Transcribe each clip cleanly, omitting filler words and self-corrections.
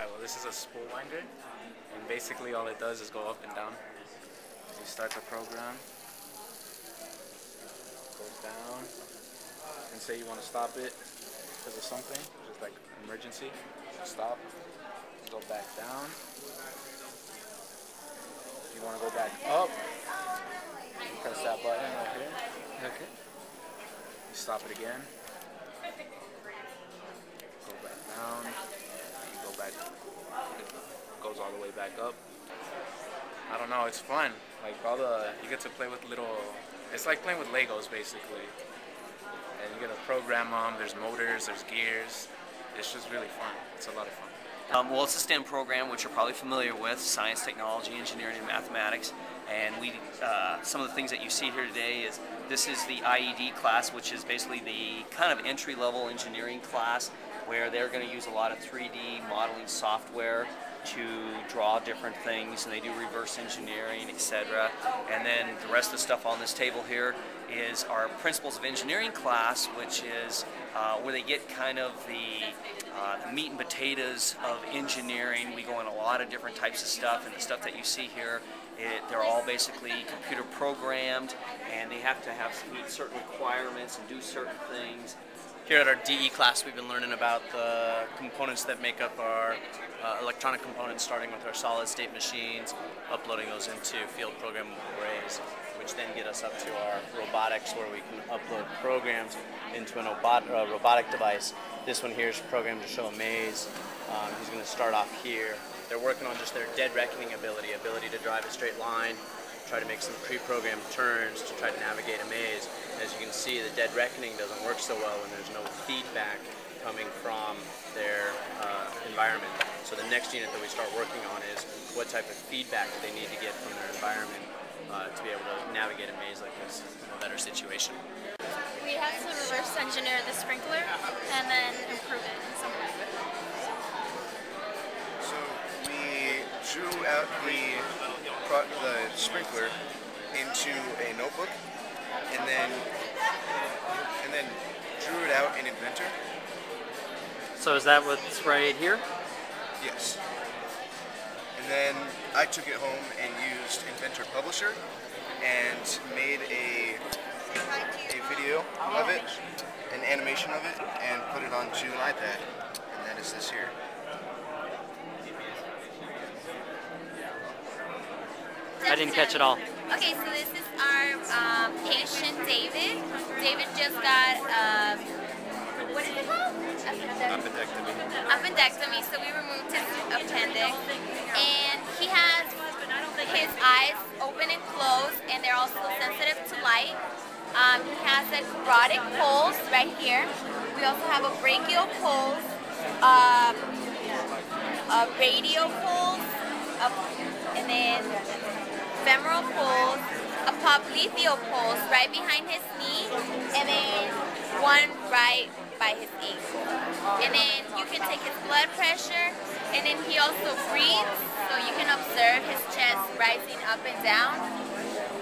Alright, well, this is a spool winder, and basically all it does is go up and down. You start the program, goes down, and say you want to stop it because of something, just like emergency, stop, go back down. If you want to go back up, you press that button right here. Okay. You stop it again, go back down. Back, it goes all the way back up. I don't know, it's fun. Like you get to play with little, it's like playing with Legos basically. And you get to program them, there's motors, there's gears. It's just really fun. It's a lot of fun. Well, it's a STEM program, which you're probably familiar with: science, technology, engineering, and mathematics. And some of the things that you see here today is this is the IED class, which is basically the kind of entry-level engineering class, where they're going to use a lot of 3D modeling software to draw different things, and they do reverse engineering, etc. And then the rest of the stuff on this table here is our Principles of Engineering class, which is where they get kind of the meat and potatoes of engineering. We go in a lot of different types of stuff, and the stuff that you see here, they're all basically computer programmed, and they have to meet certain requirements and do certain things. Here at our DE class, we've been learning about the components that make up our electronic components, starting with our solid-state machines, uploading those into field programmable arrays, which then get us up to our robotics, where we can upload programs into a robotic device. This one here is programmed to show a maze. He's going to start off here. They're working on just their dead reckoning ability to drive a straight line, try to make some pre-programmed turns to try to navigate a maze. As you can see, the dead reckoning doesn't work so well when there's no feedback coming from their environment. So the next unit that we start working on is what type of feedback do they need to get from their environment to be able to navigate a maze like this in a better situation. We have to reverse engineer the sprinkler and then improve it in some way. So we drew out the sprinkler into a notebook, and then drew it out in Inventor. So is that what's right here? Yes. And then I took it home and used Inventor Publisher and made a video of it, an animation of it, and put it onto an iPad. And that is this here. I didn't catch it all. Okay, so this is our patient David. David just got, what is it called? Appendectomy. Appendectomy, so we removed his appendix. And he has his eyes open and closed, and they're also sensitive to light. He has a carotid pulse right here. We also have a brachial pulse, a radial pulse, and then femoral pulse, a popliteal pulse right behind his knee, and then one right by his ankle. And then you can take his blood pressure, and then he also breathes, so you can observe his chest rising up and down.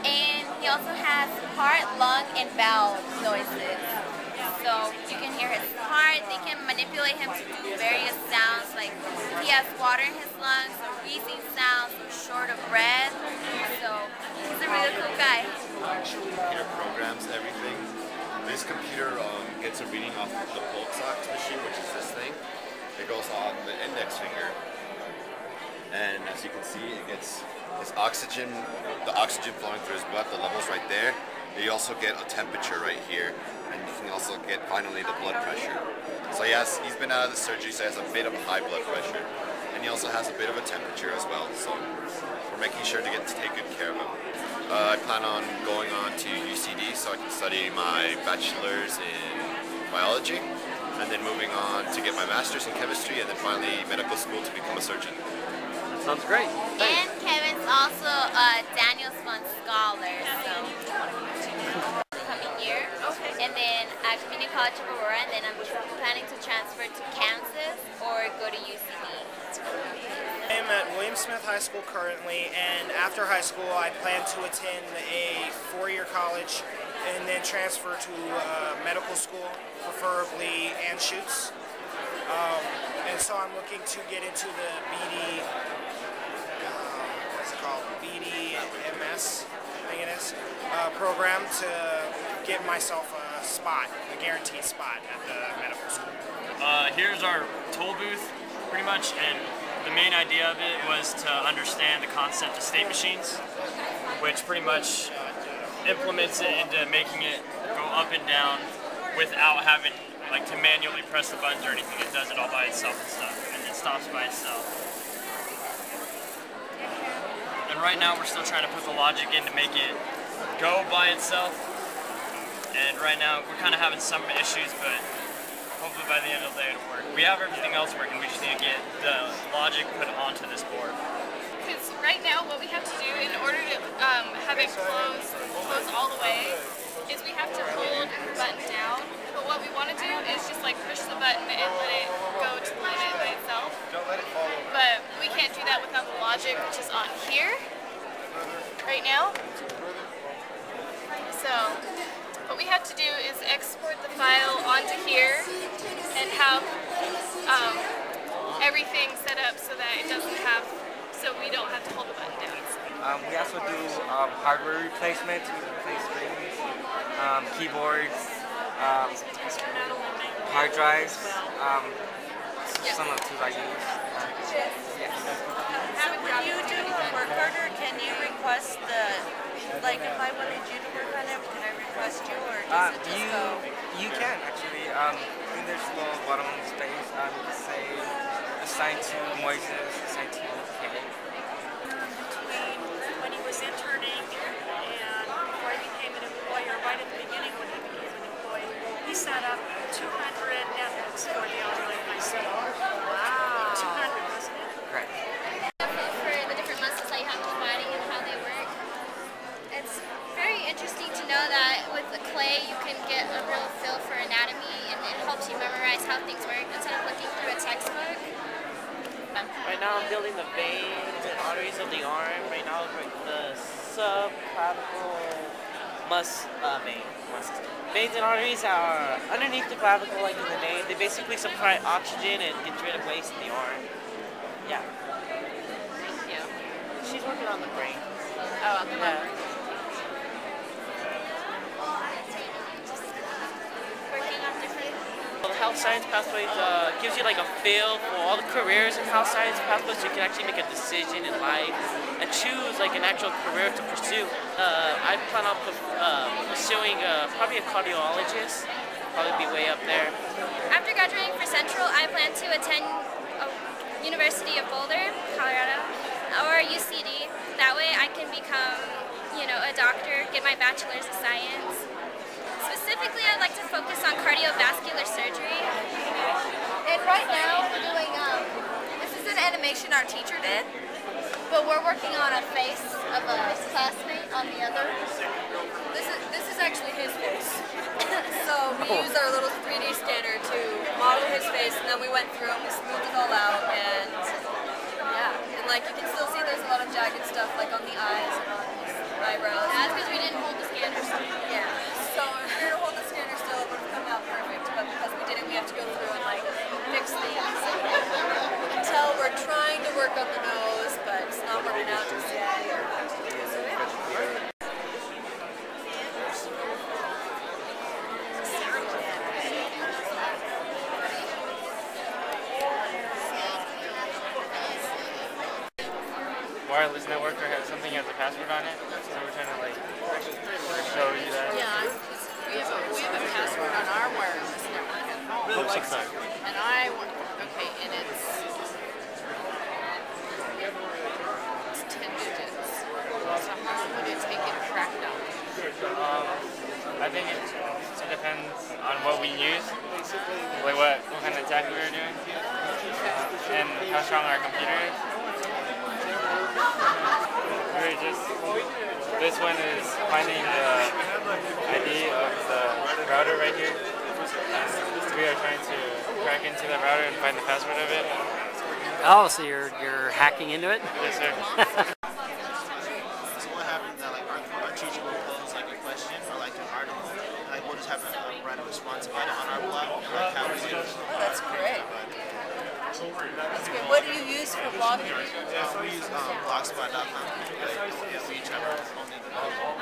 And he also has heart, lung, and valve noises. So you can hear his heart. They can manipulate him to do various sounds, like he has water in his lungs, or wheezing sounds, or short of breath. So he's a really cool guy. Computer programs everything. This computer gets a reading off of the pulse ox machine, which is this thing. It goes on the index finger, and as you can see, it gets this oxygen, the oxygen flowing through his blood. The levels right there. You also get a temperature right here, and you can also get finally the blood pressure. So he's been out of the surgery, so he has a bit of a high blood pressure, and he also has a bit of a temperature as well. So we're making sure to take good care of him. I plan on going on to UCD so I can study my bachelor's in biology, and then moving on to get my master's in chemistry, and then finally medical school to become a surgeon. That sounds great. Thanks. And Kevin's also a Daniels Fund scholar, so coming year. And then at Community College of Aurora, and then I'm planning to transfer to Kansas or go to UCD. I'm at William Smith High School currently, and after high school I plan to attend a four-year college and then transfer to medical school, preferably Anschutz. and so I'm looking to get into the BD, what's it called, BDMS, I think it is, program to get myself a spot, a guaranteed spot at the medical school. Here's our toll booth, pretty much, and the main idea of it was to understand the concept of state machines, which pretty much implements it into making it go up and down without having like to manually press the buttons or anything. It does it all by itself and stuff, and it stops by itself. And right now we're still trying to put the logic in to make it go by itself. And right now we're kind of having some issues, but hopefully by the end of the day it'll work. We have everything else working, we just need to get the logic put onto this board. Because right now what we have to do in order to have it close all the way is we have to hold the button down. But what we want to do is just like push the button and let it go to the limit by itself. But we can't do that without the logic, which is on here right now. So what we have to do is export the file onto here and have everything set up so that it doesn't have, so we don't have to hold the button down. We also do hardware replacement. We replace screens, keyboards, hard drives, some of the tools I use. Yes. When you do work order, can you request the, like if I wanted you to work on it, can I request you, or does it just go? You can actually. I think there's a little bottom space. You can say assigned to Moises, assigned to Kevin. Between when he was interning and before he became an employer, right at the beginning when he became an employee, he set up 200 netbooks for the online high school. Wow. 200, wasn't it? Correct. For the different muscles that you have to body and how they work. It's very interesting to know that with the clay you can get a real feel for anatomy, and it helps you memorize how things work instead of looking through a textbook. Right now I'm building the veins and arteries of the arm. Right now the subclavicle veins and arteries are underneath the clavicle, like in the name. They basically supply oxygen and get rid of waste in the arm. Yeah. Thank you. She's working on the brain. Oh, on the brain. Working on different. The health science pathways gives you like a feel for all the careers in health science pathways, so you can actually make a decision in life and choose like an actual career to pursue. I plan on pursuing probably a cardiologist, probably be way up there. After graduating for Central, I plan to attend University of Boulder, Colorado, or UCD. That way I can become, a doctor, get my bachelor's of science. Specifically, I'd like to focus on cardiovascular surgery. And right now we're doing, this is an animation our teacher did, but we're working on a face of a classmate on the other. This is actually his face. So we used our little 3D scanner to model his face, and then we went through and we smoothed it all out, and yeah, and like you can still see there's a lot of jagged stuff like on the eyes and on his eyebrows. That's because we didn't hold the scanner still. Yeah. So if we were to hold the scanner still, it would have come out perfect, but because we didn't, we have to go through and like fix things. You can tell we're trying to work on the nose, but it's not working out just yet. So yeah. Wireless networker has something as a password on it, so we're trying to like show you that. Yeah, we have a password on our wireless network at home. And and it's 10 digits. So how would it take it tracked down? I think it depends on what we use, like what kind of attack we were doing, and how strong our computer is. This one is finding the ID of the router right here. And we are trying to crack into the router and find the password of it. Oh, so you're hacking into it? Yes, sir. So what happens that like our teacher will pose like a question or like an article, like we'll just have to write a response about it on our blog, like how we do it. That's great. That's good. What do you use for blogging? Yeah, we use blogspot.com. We each have our own individual.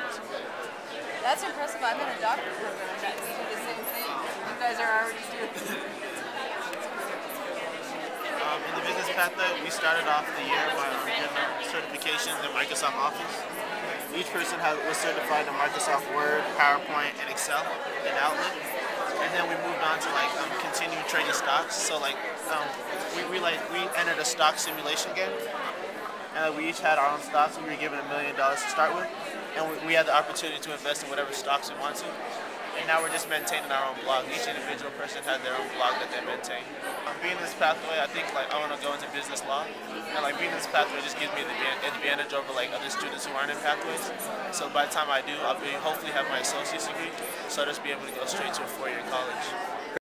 That's impressive. I'm in a doctor program that we do the same thing. You guys are already doing In the business pathway, we started off the year by getting our certifications in Microsoft Office. Each person was certified in Microsoft Word, PowerPoint, and Excel in Outlook. And then we moved on to continue trading stocks. So we entered a stock simulation game, and we each had our own stocks. We were given $1 million to start with, and we had the opportunity to invest in whatever stocks we want to. And now we're just maintaining our own blog. Each individual person had their own blog that they maintain. Being in this pathway, I think I want to go into business law, and being in this pathway just gives me the advantage over other students who aren't in pathways. So by the time I do, I'll hopefully have my associate's degree, so I'll just be able to go straight to a 4-year college.